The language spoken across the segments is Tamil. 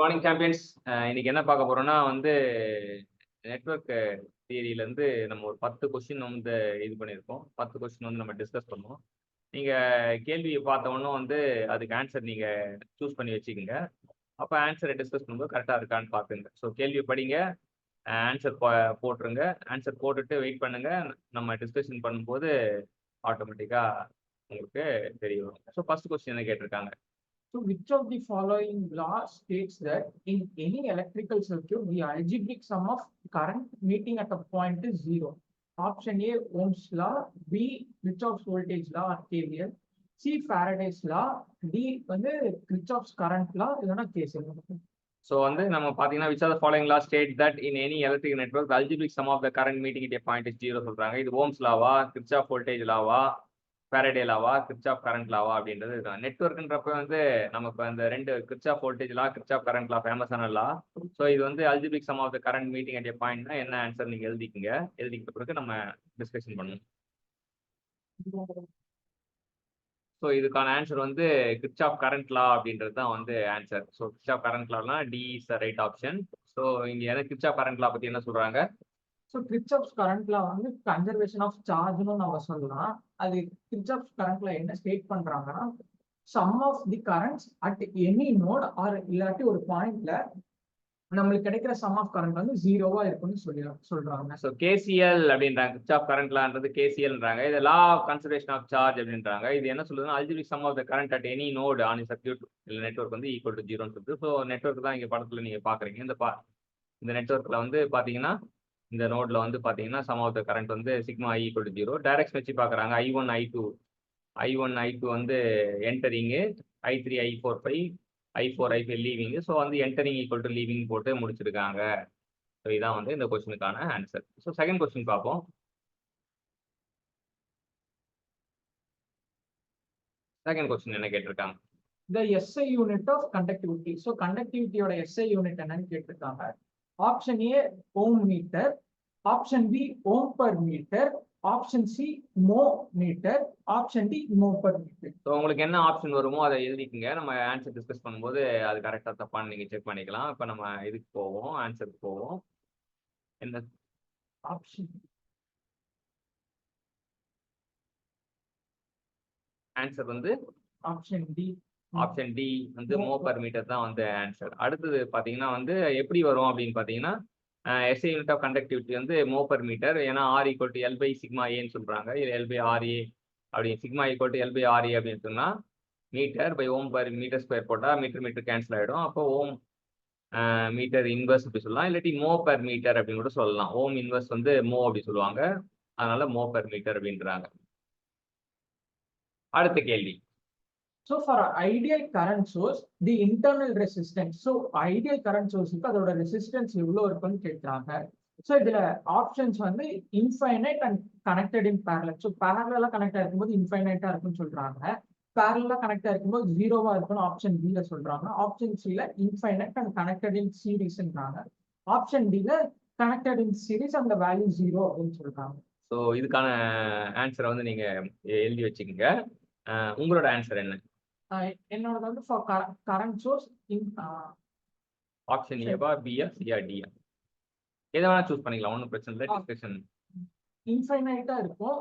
Morning champions. இன்னைக்கு என்ன பார்க்க போறோம்னா வந்து நெட்வொர்க் தியரியிலேருந்து நம்ம ஒரு 10 கொஸ்டின் வந்து இது பண்ணியிருக்கோம். 10 கொஸ்டின் வந்து நம்ம டிஸ்கஸ் பண்ணுவோம். நீங்க கேள்வியை பார்த்த உடனே வந்து அதுக்கு ஆன்சர் நீங்க சூஸ் பண்ணி வச்சுக்கோங்க. அப்போ ஆன்சரை டிஸ்கஸ் பண்ணும்போது கரெக்டாக இருக்கான்னு பார்த்துங்க. ஸோ கேள்வி படிங்க, ஆன்சர் போட்டுருங்க. ஆன்சர் போட்டுட்டு வெயிட் பண்ணுங்க. நம்ம டிஸ்கஷன் பண்ணும்போது ஆட்டோமேட்டிக்காக உங்களுக்கு தெரிய வரும். ஸோ ஃபர்ஸ்ட் கொஸ்டின் என்ன கேட்டிருக்காங்க? So which of the following law states that in any electrical circuit, the algebraic sum of current meeting at a point is zero? Option A, Ohm's law. B, Kirchhoff's voltage law or KVL. C, Faraday's law. D, வந்து Kirchhoff's current law. இல்லைன்னா KCL. ஸோ வந்து நம்ம பார்த்தீங்கன்னா which of the following law state that in any electric network the algebraic sum of the current meeting at a point is zero சொல்றாங்க. இது ஓம்ஸ் லாவா, கிர்ச்சாஃப் வோல்டேஜ் லாவா, ஃபாரடே லாவா, கிர்ச்சாஃப் கரண்ட் லாவா அப்படின்றது இருக்காங்க. நெட்வொர்க்ன்றப்ப வந்து நமக்கு அந்த ரெண்டு Kirchhoff voltage law, Kirchhoff current law ஃபேமஸான லா. ஸோ இது வந்து algebraic sum of the current meeting at a பாயிண்ட்னா என்ன ஆன்சர் நீங்க எழுதிக்கங்க. எழுதிக்கிட்ட பிறகு நம்ம டிஸ்கஷன் பண்ணுவோம். ஸோ இதுக்கான ஆன்சர் வந்து கிர்ச்சாஃப் கரண்ட் லா அப்படின்றது தான் வந்து ஆன்சர். ஸோ கிர்ச்சாஃப் கரண்ட் லானா D is the right option. So இங்க எனக்கு கிர்ச்சாஃப் கரண்ட் லா பத்தி என்ன சொல்றாங்க? ஸோ Kirchhoff's current law வந்து கன்சர்வேஷன் ஆஃப் சார்ஜ்னு நம்ம சொல்லலாம். அது Kirchhoff's current law என்ன ஸ்டேட் பண்றாங்கன்னா, sum of the currents at any node or இல்லாட்டி ஒரு பாயிண்ட்ல நம்மளுக்கு கிடைக்கிற சம் ஆஃப் கரண்ட் வந்து ஜீரோவா இருக்குன்னு சொல்றாங்க. ஸோ கேசிஎல் அப்படின்றாங்க. கிர்ச்சாஃப் கரண்ட் லான்றது கேசிஎல்ன்றாங்க. இது law of conservation of charge அப்படின்றாங்க. இது என்ன சொல்லுதுன்னா algebraic sum of the current at any node on circuit இல்லை நெட்வொர்க் வந்து ஈக்குவல் டு ஜீரோன்னு சொல்லுது. ஸோ நெட்வொர்க் தான் இங்கே படத்தில் நீங்கள் பார்க்குறீங்க. இந்த நெட்வொர்க்கில் வந்து பார்த்தீங்கன்னா இந்த நோட்ல வந்து பார்த்தீங்கன்னா சம் ஆஃப் த கரண்ட் வந்து sigma I equal to zero. Direction வச்சு பார்க்குறாங்க. I1 I2 வந்து entering, I3 I4 I4 I5 leaving. So வந்து என்டரிங் ஈக்குவல் டு லீவிங் போட்டு முடிச்சிருக்காங்க. ஸோ இதான் வந்து இந்த கொஸ்டினுக்கான ஆன்சர். ஸோ செகண்ட் கொஸ்டின் பார்ப்போம். செகண்ட் கொஸ்டின் என்ன கேட்டிருக்காங்க? The SI unit of conductivity. So conductivityயோட SI unit என்னன்னு கேட்டிருக்காங்க. Option A ohm metre, option B ohm per metre, option C mho metre, option D mho per metre. So உங்களுக்கு என்ன ஆப்ஷன் வருமோ அதை எழுதிக்கங்க. நம்ம ஆன்சர் டிஸ்கஸ் பண்ணும்போது அது கரெக்டாக தப்பான்னு நீங்கள் செக் பண்ணிக்கலாம். இப்போ நம்ம இதுக்கு போவோம், ஆன்சருக்கு போவோம். என்ன ஆப்ஷன் ஆன்சர் வந்து ஆப்ஷன் டி. ஆப்ஷன் டி வந்து மோ பர் மீட்டர் தான் வந்து ஆன்சர். அடுத்தது பார்த்தீங்கன்னா வந்து எப்படி வரும் அப்படின்னு பார்த்தீங்கன்னா எஸ்ஐ யூனிட் ஆஃப் கண்டக்டிவிட்டி வந்து மோ பர் மீட்டர். ஏன்னா R equal to L by sigma ஏன்னு சொல்கிறாங்க. இது எல் பை ஆர்ஏ அப்படி sigma equal to L by RA அப்படின்னு சொன்னால் metre by ohm per metre square போட்டால் மீட்டர் கேன்சல் ஆகிடும். அப்போ ஓம் மீட்டர் இன்வர்ஸ் அப்படி சொல்லலாம், இல்லாட்டி மோ பர் மீட்டர் அப்படின்னு கூட சொல்லலாம். ஓம் இன்வர்ஸ் வந்து மோ அப்படி சொல்லுவாங்க, அதனால மோ பர் மீட்டர் அப்படின்றாங்க. அடுத்த கேள்வி. So for ideal current source, the internal resistance. So ideal current source அதோட ரெசிஸ்டன்ஸ் எவ்வளவு இருக்குன்னு கேட்கிறாங்க. ஸோ இதுல ஆப்ஷன்ஸ் வந்து infinite and connected in parallel. So பேரலா கனெக்ட் ஆயிருக்கும்போது இன்ஃபைனைட்டா இருக்குன்னு சொல்றாங்க. பேரலா கனெக்ட் ஆயிருக்கும்போது ஜீரோவா இருக்குன்னு ஆப்ஷன் பில சொல்றாங்க. ஆப்ஷன் சில இன்ஃபைனைட் அண்ட் கனெக்டட் இன் சீரீஸ்ன்றாங்க. ஆப்ஷன் டில கனெக்டட் இன் சீரீஸ் அந்த வேல்யூ ஜீரோ அப்படின்னு சொல்றாங்க. ஸோ இதுக்கான ஆன்சரை வந்து நீங்க எழுதி வச்சுக்கோங்க. உங்களோட ஆன்சர் என்ன? என்னோட வந்து ஃபார் கரண்ட் சோர்ஸ் ஆப்ஷன் ஏவா பியா சியா டியா எதை வேணா சூஸ் பண்ணிக்கலாம், ஒன்றும் பிரச்சனை இல்லை. டிஸ்கஷன் இன்ஃபைனைட்டா இருக்கும்,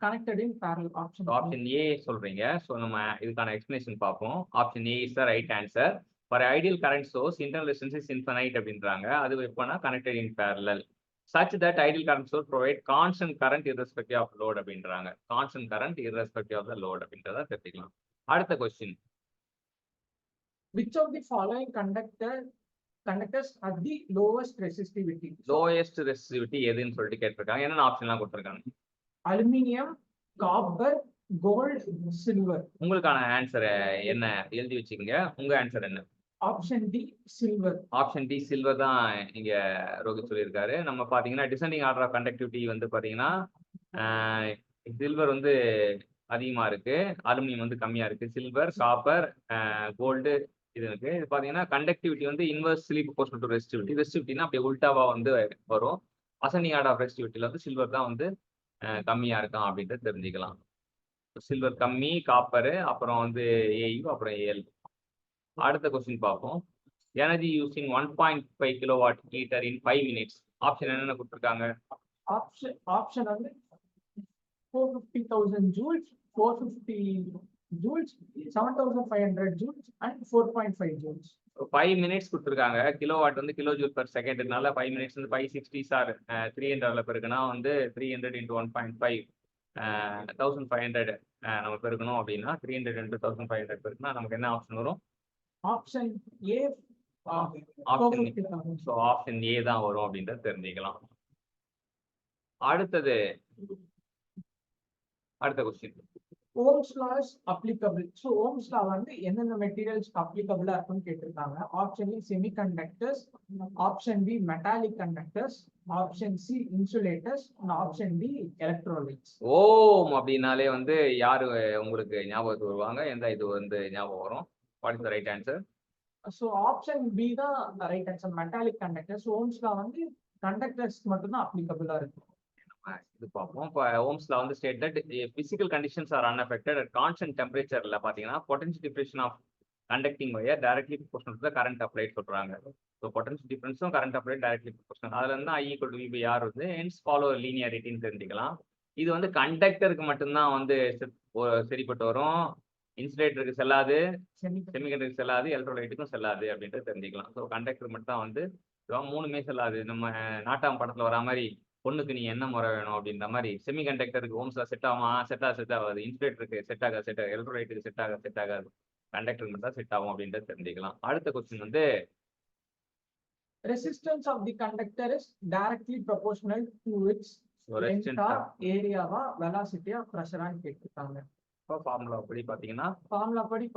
connected in parallel. Option A சொல்றீங்க. ஸோ நம்ம இதுக்கான எக்ஸ்பிளேஷன் பார்ப்போம். Option A is the right answer. For ideal current source internal resistance is infinite அப்படின்றாங்க. அது எப்போனா connected in parallel such that ideal current source provide constant current irrespective of load அப்படின்றாங்க. constant current irrespective of the load அப்படின்றத தெரிஞ்சுக்கலாம். அடுத்த question. Which of the following conductors have the lowest resistivity? lowest resistivity எதுன்னு சொல்லிட்டு கேட்டிருக்காங்க. என்னென்ன ஆப்ஷன்லாம் கொடுத்துருக்காங்க? Aluminium, copper, gold, silver. உங்களுக்கான ஆன்சர் என்ன எழுதி வச்சுக்கோங்க. உங்க ஆன்சர் என்ன? Option D silver. Option D silver தான் இங்க ரோஹித் சொல்லியிருக்காரு. நம்ம பாத்தீங்கன்னா டிசெண்டிங் ஆர்டர் ஆஃப் கண்டக்டிவிட்டி வந்து பாத்தீங்கன்னா சில்வர் வந்து அதிகமா இருக்கு, அலுமினியம் வந்து கம்மியா இருக்கு. சில்வர், காப்பர், கோல்டு இது இருக்கு. இது பாத்தீங்கன்னா கண்டக்டிவிட்டி வந்து இன்வெர்ஸ்லி ப்ரொபோர்ஷனல் டு ரெசிஸ்டிவிட்டி. ரெசிஸ்டிவிட்டினா அப்படியே உல்டாவா வந்து வரும். அசெண்டிங் ஆர்டர் ஆஃப் ரெசிஸ்டிவிட்டியில வந்து சில்வர் தான் வந்து கம்மியா இருக்கான் அப்படின்ட்டு தெரிஞ்சுக்கலாம். சில்வர் கம்மி, காப்பரு, அப்புறம் வந்து ஏயு, அப்புறம் ஏஎல். அடுத்த கொஸ்டின் பார்ப்போம். எனர்ஜி யூசிங் 1.5 கிலோவாட் ஹீட்டர் இன் 5 மினிட்ஸ். ஆப்ஷன் என்னென்ன கொடுத்துருக்காங்க? ஆப்ஷன் வந்து 450,000 joules, 450 joules, 7,500 joules and 4.5 joules. 5 minutes கொடுத்துருக்காங்க. கிலோவாட் வந்து கிலோ ஜூல் பர் செகண்ட்னால 5 மினிட்ஸ் வந்து 560 சார் 300 பெருக்குன்னா வந்து 300 into 1.5 1500 நம்ம பெருக்கணும் அப்படின்னா 300 into 1500 பெருக்குன்னா நமக்கு என்ன ஆப்ஷன் வரும்? Option A option 450,000. So option A தான் வரும் அப்படின்றத தெரிஞ்சுக்கலாம். அடுத்த question. Ohm's law is applicable. So Ohm's law வந்து எந்தெந்த மெட்டீரியல்ஸ் அப்ளிகபிளா இருக்குன்னு கேட்டிருக்காங்க. Option A semiconductors, option B metallic conductors, option C insulators, option D electrolytes. Ohm அப்படின்னாலே வந்து யாரு உங்களுக்கு ஞாபகத்துக்கு வருவாங்க? எந்த இது வந்து ஞாபகம் வரும்? What is the right answer? So option B தான் right answer, metallic conductors. Ohm's law வந்து கண்டக்டர்ஸ் மட்டும் தான் அப்ளிகபிளா இருக்கும். இது பார்ப்போம். இப்போ ஓம்ஸ்ல வந்து state that physical conditions are unaffected at constant டெம்பரேச்சர்ல பாத்தீங்கன்னா potential difference of conducting wire directly proportional to the current applied சொல்றாங்க. ஸோ பொட்டன்ஷியல் டிஃபரன்ஸும் கரண்ட் அப்ளைட் டைரக்ட்லி ப்ரொபோர்ஷனல். அதுல இருந்து I = V/R வந்து ஹென்ஸ் ஃபாலோ லீனியாரிட்டின்னு தெரிஞ்சுக்கலாம். இது வந்து கண்டக்டருக்கு மட்டும்தான் வந்து சரிப்பட்டு வரும். இன்சுலேட்டருக்கு செல்லாது, செமிகண்டக்டருக்கு செல்லாது, எலக்ட்ரோலைட்டுக்கும் செல்லாது அப்படின்றது தெரிஞ்சுக்கலாம். ஸோ கண்டக்டர் மட்டும் தான் வந்து 3மே செல்லாது. நம்ம நாட்டாம் படத்துல வரா மாதிரி பொண்ணுக்கு நீ என்ன முறை வேணும் அப்படின்ற மாதிரி செமிகண்டக்டருக்கு ஓம்ஸ்ல செட் ஆகுமா? செட் ஆகாது. இன்சுலேட்டருக்கு செட் ஆகாது, எலக்ட்ரோலைட்டுக்கு செட் ஆகாது. கண்டக்டருக்கு மட்டும் தான் செட் ஆகும் அப்படின்றத தெரிஞ்சுக்கலாம். அடுத்த கொஸ்டின் வந்து resistance of the conductor is directly proportional to its லென்த்தா, ஏரியாவா, வெலாசிட்டியா, பிரஷரான்னு கேட்டிருக்காங்க. ஃபார்முலா படி பாத்தீங்கன்னா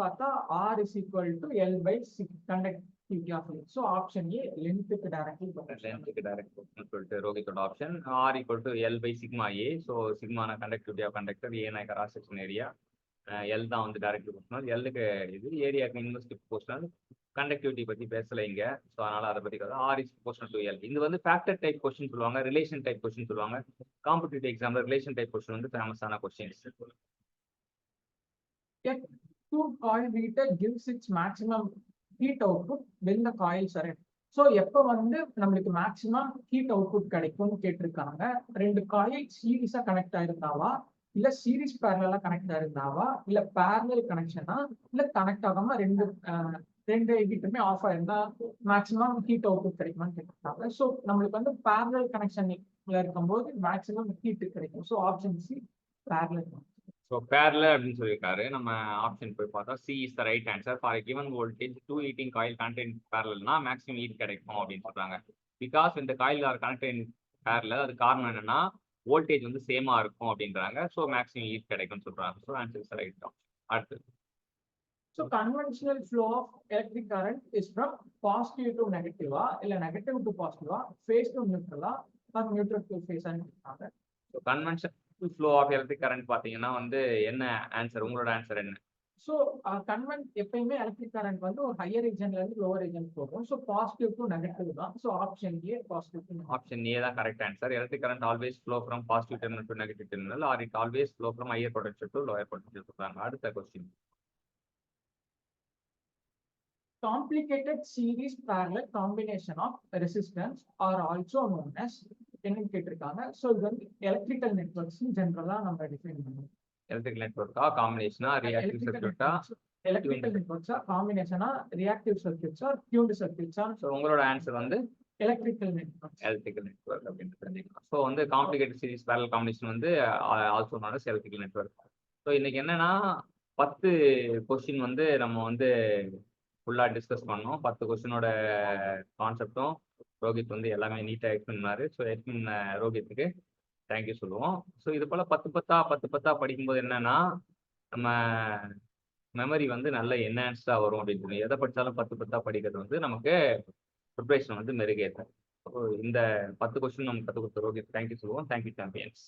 பார்த்தா R is equal to L/6 conductivity of length. So option A length-க்கு directly proportional சொல்லிட்டு ரோகித்தோட option. R = L/sigma A. So சிக்மான conductivity of conductor, A cross section area, L தான் வந்து டைரக்ட்லி ப்ரொபோர்ஷனல். எல்லுக்கு இது ஏரியாவுக்கு இன்வெர்ஸ்லி ப்ரொபோர்ஷனல். கண்டக்டிவிட்டி பத்தி பேசல இங்க, ஸோ அதனால அதை பத்தி R is proportional to L. இது வந்து ஃபேக்டர் டைப் கொஸ்டின் சொல்லுவாங்க, ரிலேஷன் டைப் கொஸ்டின் சொல்லுவாங்க. காம்படிட்டிவ் எக்ஸாம்ல ரிலேஷன் டைப் கொஸ்டின் வந்து ஃபேமஸான questions. A two-coil heater gives its maximum heat output when the coils are in. So எப்போ வந்து நம்மளுக்கு மேக்ஸிமம் ஹீட் அவுட்புட் கிடைக்கும்னு கேட்டிருக்காங்க. 2 காயில் சீரீஸா கனெக்ட் ஆயிருந்தாவா, இல்ல சீரீஸ் பேரலா கனெக்ட் ஆயிருந்தாவா, இல்ல பேரலல் கனெக்ஷனா, இல்ல கனெக்ட் ஆகாம ரெண்டு ஹீட்டுமே ஆஃப் ஆயிருந்தா மேக்ஸிமம் ஹீட் அவுட்புட் கிடைக்குமான்னு கேட்டிருக்காங்க. ஸோ நம்மளுக்கு வந்து பேரலல் கனெக்ஷன்ல இருக்கும்போது மேக்ஸிமம் ஹீட் கிடைக்கும். So option C parallel. So parallel அப்படின்னு சொல்லியிருக்காரு. நம்ம ஆப்ஷன் போய் பார்த்தா C is the right answer. For a given voltage, 2 heating coil connected in parallelனா மேக்ஸிமம் ஹீட் கிடைக்கும் அப்படின்னு சொல்றாங்க. பிகாஸ் இந்த coil are connected in parallel, அது காரணம் என்னன்னா வோல்டேஜ் வந்து சேமா இருக்கும் அப்படின்றாங்க. ஸோ மேக்ஸிமம் ஹீட் கிடைக்கும்னு சொல்றாங்க. ஸோ ஆன்சர் இஸ் ரைட் தான். அடுத்து So conventional flow of electric current is from positive to negative, இல்ல negative to positive, phase to neutral, or neutral to phase and other. So conventional flow of electric current பாத்தீங்கன்னா வந்து என்ன ஆன்சர்? உங்களோட ஆன்சர் என்ன? So எப்பயுமே electric current வந்து ஒரு higher regionல இருந்து lower region போகும். So positive to negative தான். So option A positive to negative. Option A தான் correct answer. Electric current always flow from positive terminal to negative terminal, or it always flow from higher potential to lower potential சொல்றாங்க. அடுத்த question. Complicated series parallel combination of resistance are also known as என்னன்னு கேட்டிருக்காங்க. ஸோ இது வந்து எலக்ட்ரிக்கல் நெட்வொர்க்ஸ் ஜெனரலா நம்ம டிஃபைன் பண்ணுவோம். எலக்ட்ரிக்கல் நெட்வொர்க்கா, காம்பினேஷனா, ரியாக்டிவ் சர்க்யூட்டா? எலக்ட்ரிக்கல் நெட்வொர்க்ஸா, காம்பினேஷனா, ரியாக்டிவ் சர்க்யூட்ஸா, டியூன்டு சர்க்யூட்ஸா? ஸோ உங்களோட ஆன்சர் வந்து எலக்ட்ரிக்கல் நெட்வொர்க். எலக்ட்ரிக்கல் நெட்வொர்க் அப்படின்னு தெரிஞ்சுக்கலாம். ஸோ வந்து காம்ப்ளிகேட்டட் சீரிஸ் பேரலல் காம்பினேஷன் வந்து also known as electrical network. So இன்னைக்கு என்னன்னா 10 கொஸ்டின் வந்து நம்ம வந்து ஃபுல்லாக டிஸ்கஸ் பண்ணோம். 10 கொஸ்டினோட கான்செப்டும் ரோஹித் வந்து எல்லாமே நீட்டாக எக்ஸ்பிளைன் பண்ணாரு. ஸோ எக்ஸ்பிளைன் ரோஹித்துக்கு தேங்க்யூ சொல்லுவோம். ஸோ இது போல் 10 படிக்கும்போது என்னன்னா நம்ம மெமரி வந்து நல்ல என்ஹான்ஸ்டாக வரும் அப்படின்னு சொல்லி எதை படித்தாலும் 10 படிக்கிறது வந்து நமக்கு ப்ரிப்ரேஷன் வந்து மெருகேற்றும். ஸோ இந்த 10 கொஸ்டின் நம்ம கற்றுக் கொடுத்த ரோஹித் தேங்க்யூ சொல்லுவோம். Thank you champions.